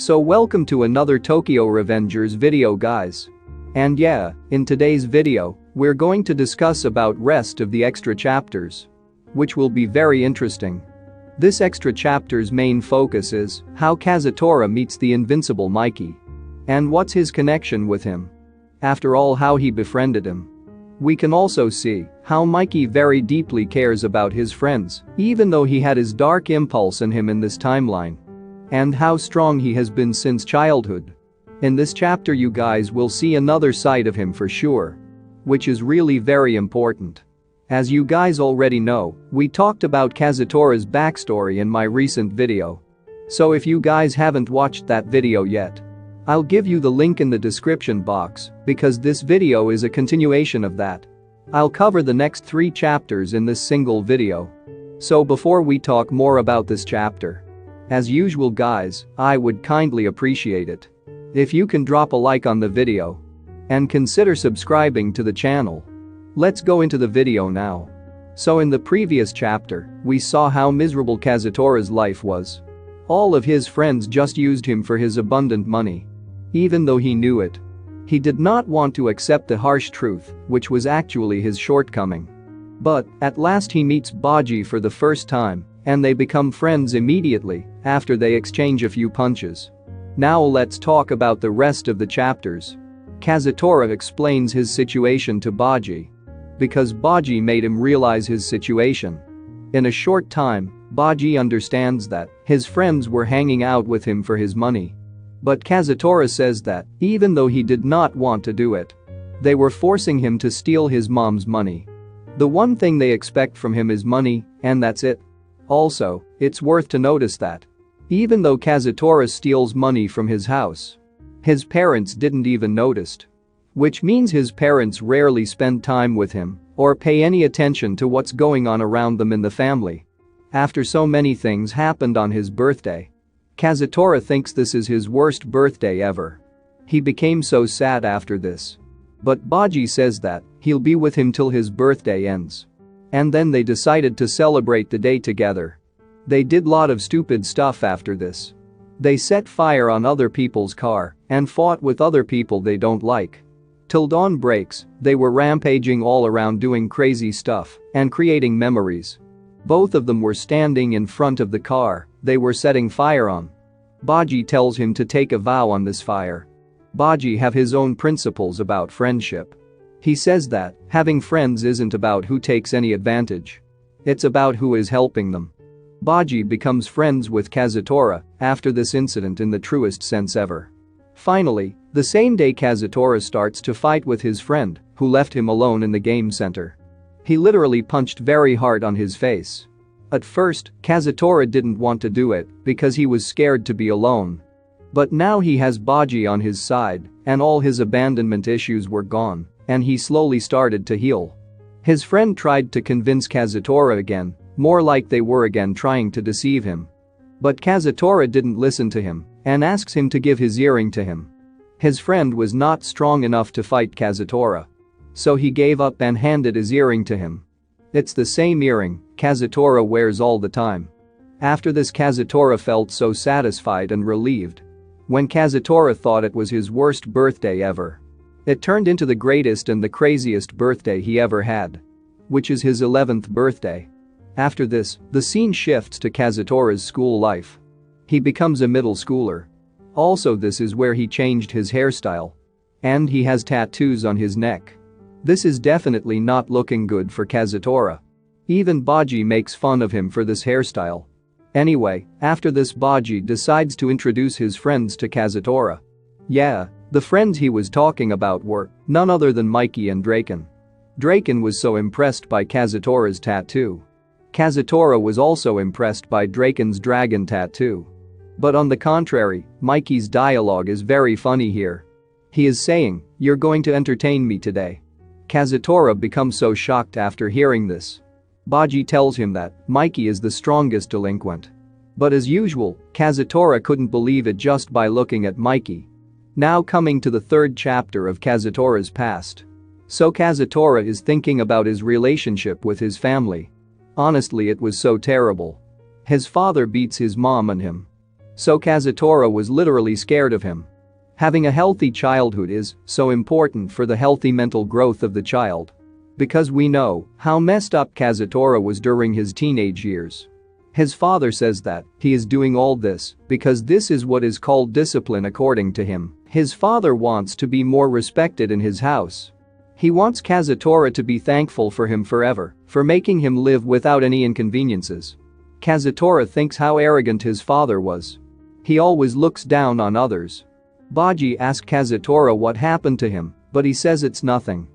So welcome to another Tokyo Revengers video guys. And yeah, in today's video, we're going to discuss about rest of the extra chapters, which will be very interesting. This extra chapter's main focus is how Kazutora meets the invincible Mikey. And what's his connection with him? After all, how he befriended him. We can also see how Mikey very deeply cares about his friends, even though he had his dark impulse in him in this timeline. And how strong he has been since childhood. In this chapter you guys will see another side of him for sure. Which is really very important. As you guys already know, we talked about Kazutora's backstory in my recent video. So if you guys haven't watched that video yet, I'll give you the link in the description box because this video is a continuation of that. I'll cover the next 3 chapters in this single video. So before we talk more about this chapter, as usual guys, I would kindly appreciate it if you can drop a like on the video and consider subscribing to the channel. Let's go into the video now. So in the previous chapter, we saw how miserable Kazutora's life was. All of his friends just used him for his abundant money. Even though he knew it, he did not want to accept the harsh truth, which was actually his shortcoming. But at last he meets Baji for the first time, and they become friends immediately after they exchange a few punches. Now let's talk about the rest of the chapters. Kazutora explains his situation to Baji because Baji made him realize his situation. In a short time, Baji understands that his friends were hanging out with him for his money. But Kazutora says that, even though he did not want to do it, they were forcing him to steal his mom's money. The one thing they expect from him is money, and that's it. Also, it's worth to notice that even though Kazutora steals money from his house, his parents didn't even notice. Which means his parents rarely spend time with him or pay any attention to what's going on around them in the family. After so many things happened on his birthday, Kazutora thinks this is his worst birthday ever. He became so sad after this. But Baji says that he'll be with him till his birthday ends. And then they decided to celebrate the day together. They did lot of stupid stuff after this. They set fire on other people's car and fought with other people they don't like. Till dawn breaks, they were rampaging all around doing crazy stuff and creating memories. Both of them were standing in front of the car they were setting fire on. Baji tells him to take a vow on this fire. Baji have his own principles about friendship. He says that having friends isn't about who takes any advantage. It's about who is helping them. Baji becomes friends with Kazutora after this incident in the truest sense ever. Finally, the same day Kazutora starts to fight with his friend who left him alone in the game center. He literally punched very hard on his face. At first, Kazutora didn't want to do it because he was scared to be alone. But now he has Baji on his side and all his abandonment issues were gone and he slowly started to heal. His friend tried to convince Kazutora again, more like they were again trying to deceive him. But Kazutora didn't listen to him and asks him to give his earring to him. His friend was not strong enough to fight Kazutora. So he gave up and handed his earring to him. It's the same earring Kazutora wears all the time. After this, Kazutora felt so satisfied and relieved. When Kazutora thought it was his worst birthday ever, it turned into the greatest and the craziest birthday he ever had. Which is his 11th birthday. After this, the scene shifts to Kazutora's school life. He becomes a middle schooler. Also, this is where he changed his hairstyle. And he has tattoos on his neck. This is definitely not looking good for Kazutora. Even Baji makes fun of him for this hairstyle. Anyway, after this, Baji decides to introduce his friends to Kazutora. Yeah, the friends he was talking about were none other than Mikey and Draken. Draken was so impressed by Kazutora's tattoo. Kazutora was also impressed by Draken's dragon tattoo. But on the contrary, Mikey's dialogue is very funny here. He is saying, "You're going to entertain me today." Kazutora becomes so shocked after hearing this. Baji tells him that Mikey is the strongest delinquent. But as usual, Kazutora couldn't believe it just by looking at Mikey. Now coming to the 3rd chapter of Kazutora's past. So Kazutora is thinking about his relationship with his family. Honestly, it was so terrible. His father beats his mom and him. So Kazutora was literally scared of him. Having a healthy childhood is so important for the healthy mental growth of the child. Because we know how messed up Kazutora was during his teenage years. His father says that he is doing all this because this is what is called discipline according to him. His father wants to be more respected in his house. He wants Kazutora to be thankful for him forever, for making him live without any inconveniences. Kazutora thinks how arrogant his father was. He always looks down on others. Baji asks Kazutora what happened to him, but he says it's nothing.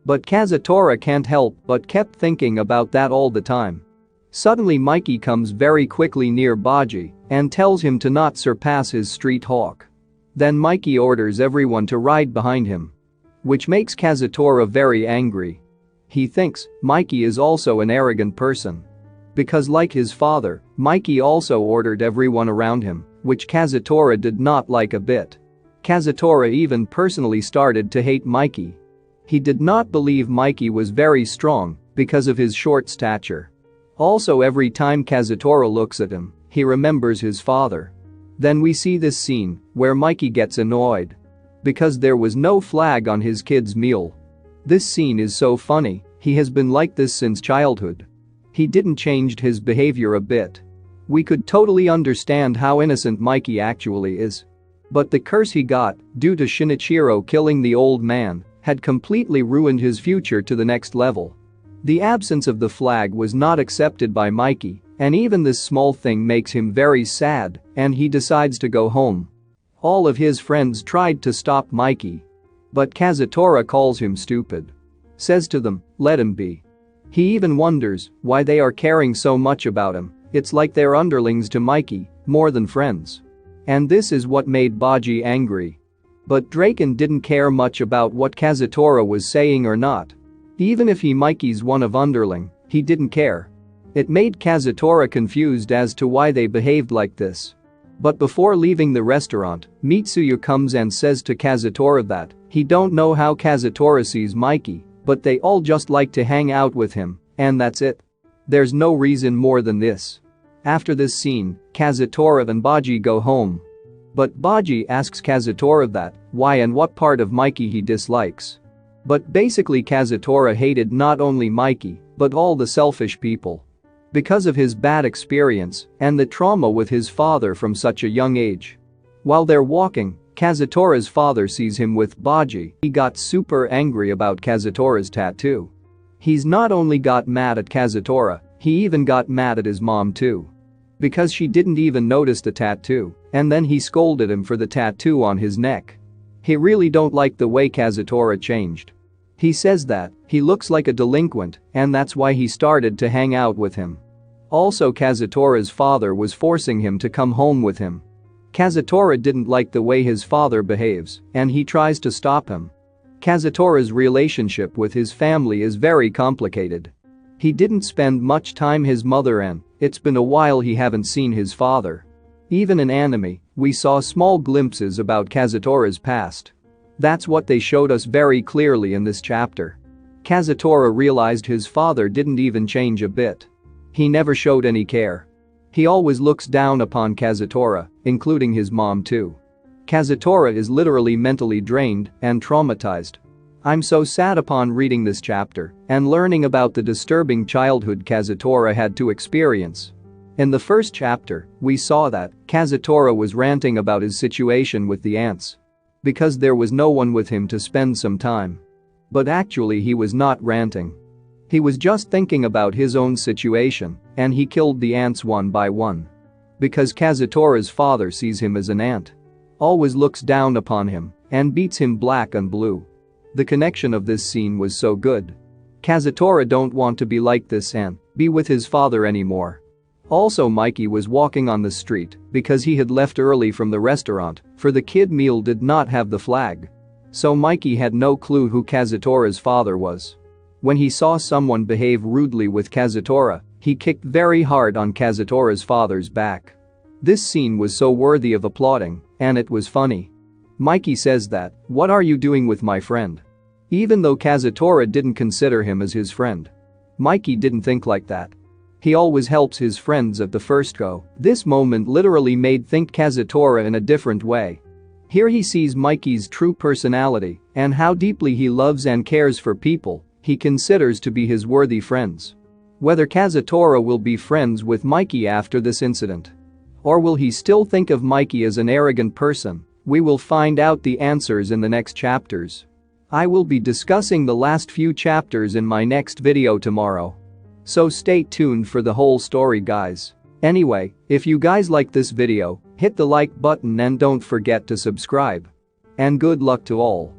But Kazutora can't help but kept thinking about that all the time. Suddenly Mikey comes very quickly near Baji and tells him to not surpass his street hawk. Then Mikey orders everyone to ride behind him. Which makes Kazutora very angry. He thinks Mikey is also an arrogant person. Because like his father, Mikey also ordered everyone around him, which Kazutora did not like a bit. Kazutora even personally started to hate Mikey. He did not believe Mikey was very strong because of his short stature. Also every time Kazutora looks at him, he remembers his father. Then we see this scene where Mikey gets annoyed. Because there was no flag on his kid's meal. This scene is so funny, he has been like this since childhood. He didn't change his behavior a bit. We could totally understand how innocent Mikey actually is. But the curse he got, due to Shinichiro killing the old man, had completely ruined his future to the next level. The absence of the flag was not accepted by Mikey, and even this small thing makes him very sad, and he decides to go home. All of his friends tried to stop Mikey. But Kazutora calls him stupid. Says to them, let him be. He even wonders why they are caring so much about him. It's like they're underlings to Mikey, more than friends. And this is what made Baji angry. But Draken didn't care much about what Kazutora was saying or not. Even if Mikey's one of underling, he didn't care. It made Kazutora confused as to why they behaved like this. But before leaving the restaurant, Mitsuya comes and says to Kazutora that he don't know how Kazutora sees Mikey, but they all just like to hang out with him, and that's it. There's no reason more than this. After this scene, Kazutora and Baji go home. But Baji asks Kazutora that why and what part of Mikey he dislikes. But basically Kazutora hated not only Mikey, but all the selfish people. Because of his bad experience and the trauma with his father from such a young age. While they're walking, Kazutora's father sees him with Baji. He got super angry about Kazutora's tattoo. He's not only got mad at Kazutora, he even got mad at his mom too. Because she didn't even notice the tattoo, and then he scolded him for the tattoo on his neck. He really don't like the way Kazutora changed. He says that he looks like a delinquent and that's why he started to hang out with him. Also Kazutora's father was forcing him to come home with him. Kazutora didn't like the way his father behaves and he tries to stop him. Kazutora's relationship with his family is very complicated. He didn't spend much time his mother and it's been a while he haven't seen his father. Even in anime, we saw small glimpses about Kazutora's past. That's what they showed us very clearly in this chapter. Kazutora realized his father didn't even change a bit. He never showed any care. He always looks down upon Kazutora, including his mom too. Kazutora is literally mentally drained and traumatized. I'm so sad upon reading this chapter and learning about the disturbing childhood Kazutora had to experience. In the first chapter, we saw that Kazutora was ranting about his situation with the ants. Because there was no one with him to spend some time. But actually he was not ranting. He was just thinking about his own situation and he killed the ants one by one. Because Kazutora's father sees him as an ant. Always looks down upon him and beats him black and blue. The connection of this scene was so good. Kazutora don't want to be like this and be with his father anymore. Also Mikey was walking on the street because he had left early from the restaurant for the kid meal did not have the flag. So Mikey had no clue who Kazutora's father was. When he saw someone behave rudely with Kazutora, he kicked very hard on Kazutora's father's back. This scene was so worthy of applauding, and it was funny. Mikey says that, "What are you doing with my friend?" Even though Kazutora didn't consider him as his friend. Mikey didn't think like that. He always helps his friends at the first go. This moment literally made think Kazutora in a different way. Here he sees Mikey's true personality and how deeply he loves and cares for people he considers to be his worthy friends. Whether Kazutora will be friends with Mikey after this incident, or will he still think of Mikey as an arrogant person, we will find out the answers in the next chapters. I will be discussing the last few chapters in my next video tomorrow. So stay tuned for the whole story, guys. Anyway, if you guys like this video, hit the like button and don't forget to subscribe. And good luck to all.